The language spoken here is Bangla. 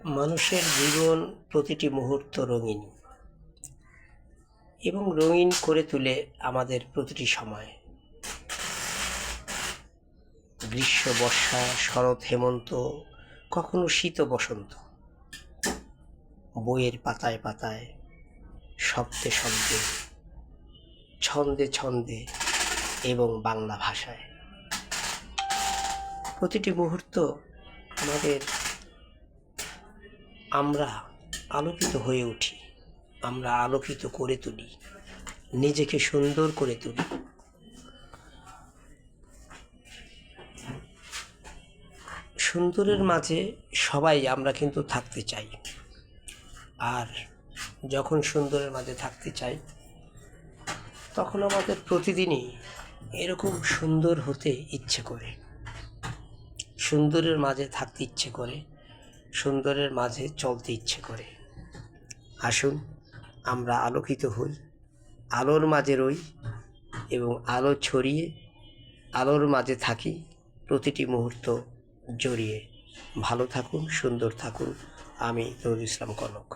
মানুষের জীবন প্রতিটি মুহূর্ত রঙিন এবং রঙিন করে তোলে আমাদের প্রতিটি সময়। গ্রীষ্ম, বর্ষা, শরৎ, হেমন্ত, কখনো শীত, বসন্ত। বইয়ের পাতায় পাতায়, শব্দে শব্দে, ছন্দে ছন্দে এবং বাংলা ভাষায় প্রতিটি মুহূর্ত আমরা আলোকিত হয়ে উঠি, আমরা আলোকিত করে তুলি, নিজেকে সুন্দর করে তুলি। সুন্দরের মাঝে সবাই আমরা কিন্তু থাকতে চাই, আর যখন সুন্দরের মাঝে থাকতে চাই তখন আমাদের প্রতিদিনই এরকম সুন্দর হতে ইচ্ছে করে, সুন্দরের মাঝে থাকতে ইচ্ছে করে, সুন্দরের মাঝে চলতে ইচ্ছে করে। আসুন আমরা আলোকিত হই, আলোর মাঝে রই এবং আলো ছড়িয়ে আলোর মাঝে থাকি, প্রতিটি মুহূর্ত জড়িয়ে। ভালো থাকুন, সুন্দর থাকুন। আমি নজরুল ইসলাম কনক।